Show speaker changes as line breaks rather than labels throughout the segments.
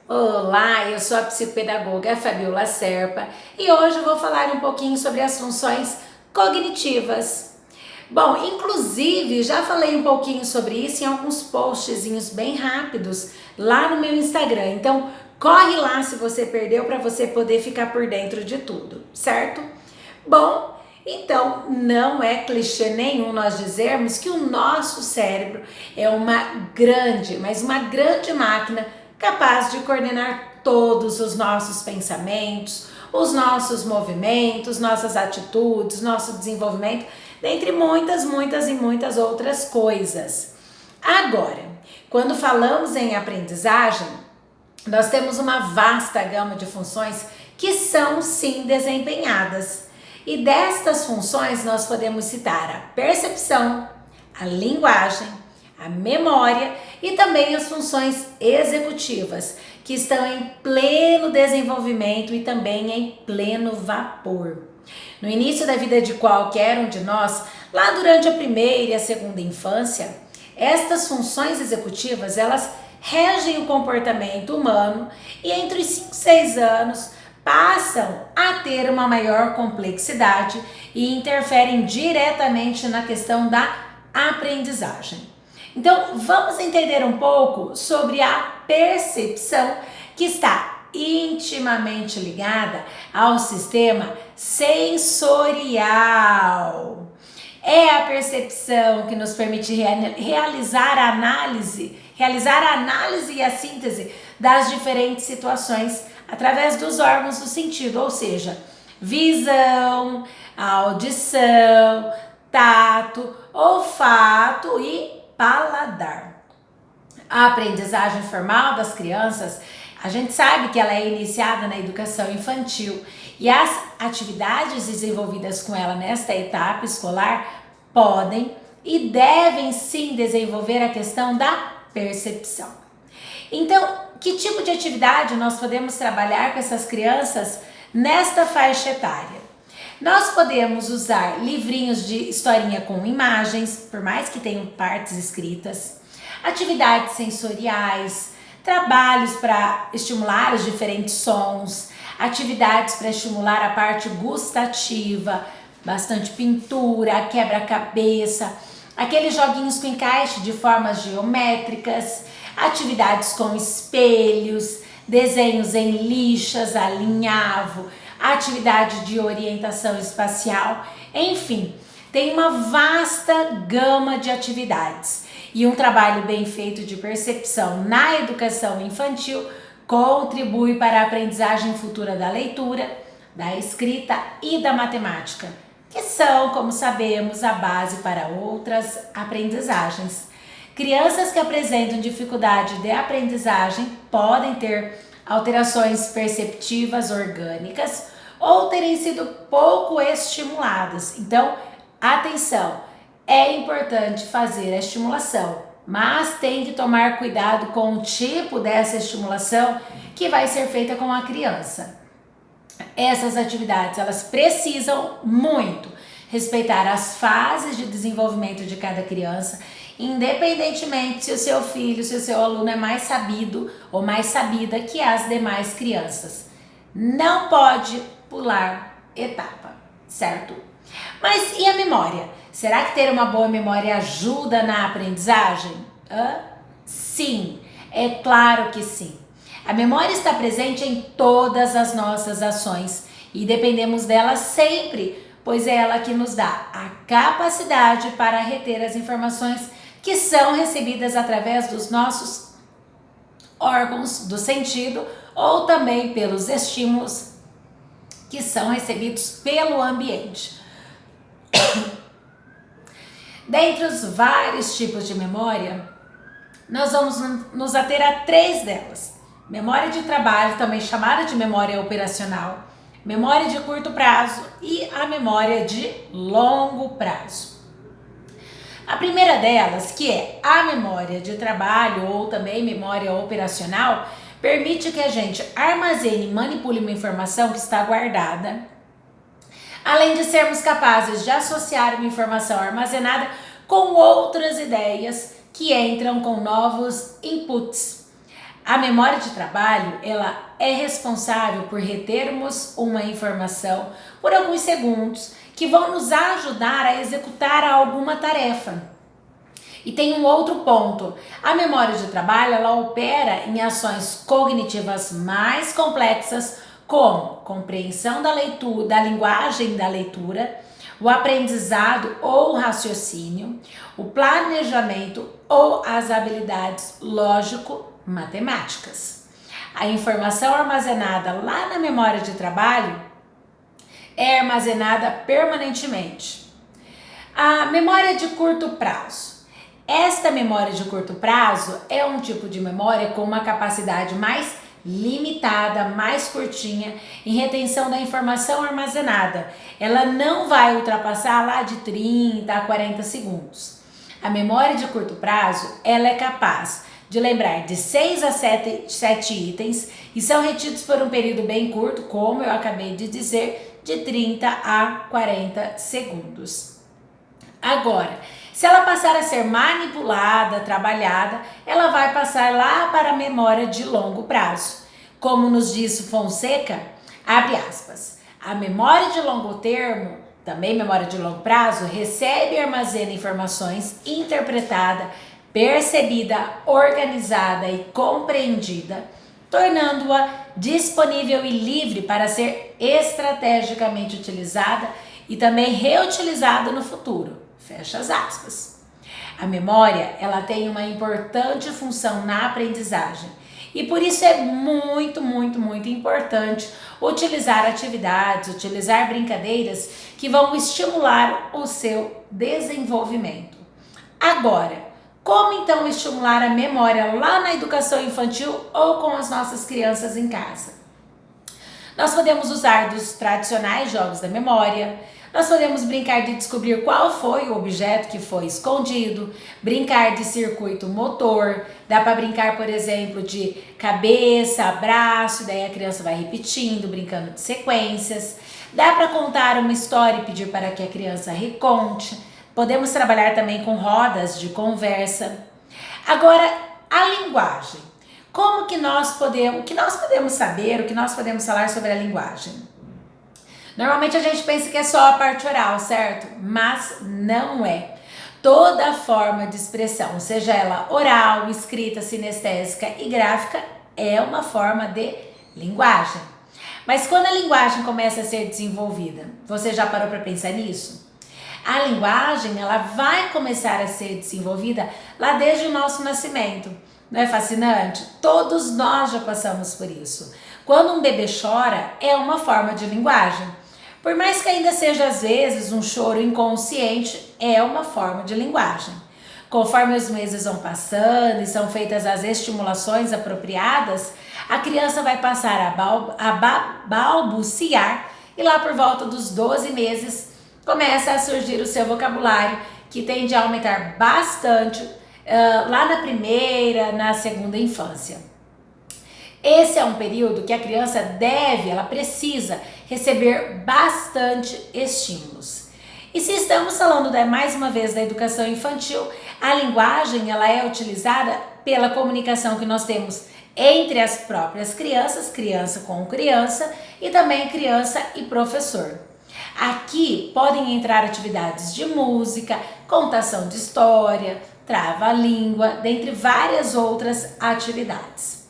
Olá, eu sou a psicopedagoga Fabiola Serpa e hoje eu vou falar um pouquinho sobre as funções cognitivas. Bom, inclusive já falei um pouquinho sobre isso em alguns postzinhos bem rápidos lá no meu Instagram, então corre lá se você perdeu para você poder ficar por dentro de tudo, certo? Bom, então não é clichê nenhum nós dizermos que o nosso cérebro é uma grande, mas uma grande máquina capaz de coordenar todos os nossos pensamentos, os nossos movimentos, nossas atitudes, nosso desenvolvimento, dentre muitas e muitas outras coisas. Agora, quando falamos em aprendizagem, nós temos uma vasta gama de funções que são sim desempenhadas. E destas funções nós podemos citar a percepção, a linguagem, a memória e também as funções executivas, que estão em pleno desenvolvimento e também em pleno vapor. No início da vida de qualquer um de nós, lá durante a primeira e a segunda infância, estas funções executivas, elas regem o comportamento humano e entre os 5 e 6 anos passam a ter uma maior complexidade e interferem diretamente na questão da aprendizagem. Então, vamos entender um pouco sobre a percepção, que está intimamente ligada ao sistema sensorial. É a percepção que nos permite realizar a análise e a síntese das diferentes situações através dos órgãos do sentido, ou seja, visão, audição, tato, olfato e paladar. A aprendizagem formal das crianças, a gente sabe que ela é iniciada na educação infantil e as atividades desenvolvidas com ela nesta etapa escolar podem e devem sim desenvolver a questão da percepção. Então, que tipo de atividade nós podemos trabalhar com essas crianças nesta faixa etária? Nós podemos usar livrinhos de historinha com imagens, por mais que tenham partes escritas, atividades sensoriais, trabalhos para estimular os diferentes sons, atividades para estimular a parte gustativa, bastante pintura, quebra-cabeça, aqueles joguinhos com encaixe de formas geométricas, atividades com espelhos, desenhos em lixas, alinhavo, atividade de orientação espacial, enfim, tem uma vasta gama de atividades. E um trabalho bem feito de percepção na educação infantil contribui para a aprendizagem futura da leitura, da escrita e da matemática, que são, como sabemos, a base para outras aprendizagens. Crianças que apresentam dificuldade de aprendizagem podem ter alterações perceptivas orgânicas ou terem sido pouco estimuladas. Então, atenção, é importante fazer a estimulação, mas tem que tomar cuidado com o tipo dessa estimulação que vai ser feita com a criança. Essas atividades, elas precisam muito respeitar as fases de desenvolvimento de cada criança, independentemente se o seu filho, se o seu aluno é mais sabido ou mais sabida que as demais crianças. Não pode pular etapa, certo? Mas e a memória? Será que ter uma boa memória ajuda na aprendizagem? Sim, é claro que sim. A memória está presente em todas as nossas ações e dependemos dela sempre, pois é ela que nos dá a capacidade para reter as informações que são recebidas através dos nossos órgãos do sentido ou também pelos estímulos que são recebidos pelo ambiente. Dentre os vários tipos de memória, nós vamos nos ater a 3 delas. Memória de trabalho, também chamada de memória operacional, memória de curto prazo e a memória de longo prazo. A primeira delas, que é a memória de trabalho ou também memória operacional, permite que a gente armazene e manipule uma informação que está guardada, além de sermos capazes de associar uma informação armazenada com outras ideias que entram com novos inputs. A memória de trabalho, ela é responsável por retermos uma informação por alguns segundos que vão nos ajudar a executar alguma tarefa. E tem um outro ponto, a memória de trabalho, ela opera em ações cognitivas mais complexas, como compreensão da leitura, da linguagem da leitura, o aprendizado ou raciocínio, o planejamento ou as habilidades lógico-matemáticas. A informação armazenada lá na memória de trabalho é armazenada permanentemente. A memória de curto prazo. Esta memória de curto prazo é um tipo de memória com uma capacidade mais limitada, mais curtinha em retenção da informação armazenada. Ela não vai ultrapassar lá de 30 a 40 segundos. A memória de curto prazo, ela é capaz de lembrar de 6 a 7 itens e são retidos por um período bem curto, como eu acabei de dizer, de 30 a 40 segundos. Agora, se ela passar a ser manipulada, trabalhada, ela vai passar lá para a memória de longo prazo. Como nos diz Fonseca, abre aspas, a memória de longo termo, também memória de longo prazo, recebe e armazena informações interpretada, percebida, organizada e compreendida, tornando-a disponível e livre para ser estrategicamente utilizada e também reutilizada no futuro. Fecha as aspas. A memória, ela tem uma importante função na aprendizagem e por isso é muito importante utilizar atividades, utilizar brincadeiras que vão estimular o seu desenvolvimento. Agora, como então estimular a memória lá na educação infantil ou com as nossas crianças em casa? Nós podemos usar dos tradicionais jogos da memória, nós podemos brincar de descobrir qual foi o objeto que foi escondido, brincar de circuito motor, dá para brincar, por exemplo, de cabeça, braço, daí a criança vai repetindo, brincando de sequências. Dá para contar uma história e pedir para que a criança reconte. Podemos trabalhar também com rodas de conversa. Agora, a linguagem. O que nós podemos saber, o que nós podemos falar sobre a linguagem? Normalmente a gente pensa que é só a parte oral, certo? Mas não é. Toda forma de expressão, seja ela oral, escrita, sinestésica e gráfica, é uma forma de linguagem. Mas quando a linguagem começa a ser desenvolvida, você já parou para pensar nisso? A linguagem, ela vai começar a ser desenvolvida lá desde o nosso nascimento. Não é fascinante? Todos nós já passamos por isso. Quando um bebê chora, é uma forma de linguagem. Por mais que ainda seja às vezes um choro inconsciente, é uma forma de linguagem. Conforme os meses vão passando e são feitas as estimulações apropriadas, a criança vai passar a balbuciar e lá por volta dos 12 meses começa a surgir o seu vocabulário, que tende a aumentar bastante lá na primeira, na segunda infância. Esse é um período que a criança ela precisa receber bastante estímulos. E se estamos falando mais uma vez da educação infantil, a linguagem ela é utilizada pela comunicação que nós temos entre as próprias crianças, criança com criança e também criança e professor. Aqui podem entrar atividades de música, contação de história, trava-língua, dentre várias outras atividades.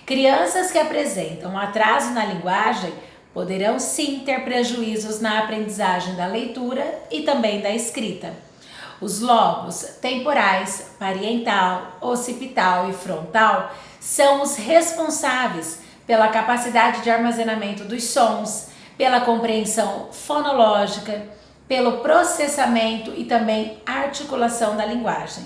Crianças que apresentam atraso na linguagem poderão sim ter prejuízos na aprendizagem da leitura e também da escrita. Os lobos temporais, parietal, occipital e frontal são os responsáveis pela capacidade de armazenamento dos sons, pela compreensão fonológica, pelo processamento e também articulação da linguagem.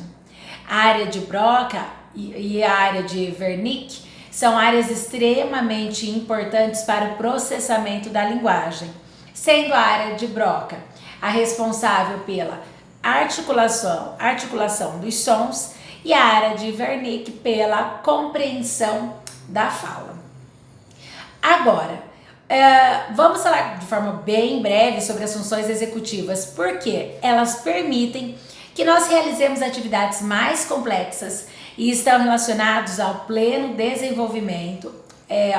A área de Broca e a área de Wernicke são áreas extremamente importantes para o processamento da linguagem, sendo a área de Broca a responsável pela articulação dos sons e a área de Wernicke pela compreensão da fala. Agora, vamos falar de forma bem breve sobre as funções executivas, porque elas permitem que nós realizemos atividades mais complexas e estão relacionados ao pleno desenvolvimento,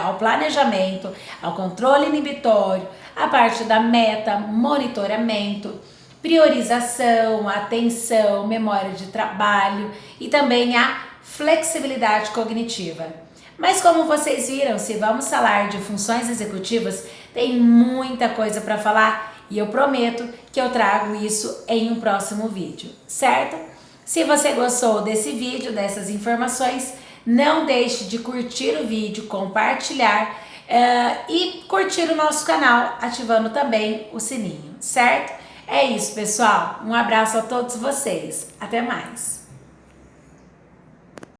ao planejamento, ao controle inibitório, a parte da meta, monitoramento, priorização, atenção, memória de trabalho e também a flexibilidade cognitiva. Mas como vocês viram, se vamos falar de funções executivas, tem muita coisa para falar e eu prometo que eu trago isso em um próximo vídeo, certo? Se você gostou desse vídeo, dessas informações, não deixe de curtir o vídeo, compartilhar e curtir o nosso canal, ativando também o sininho, certo? É isso, pessoal. Um abraço a todos vocês. Até mais.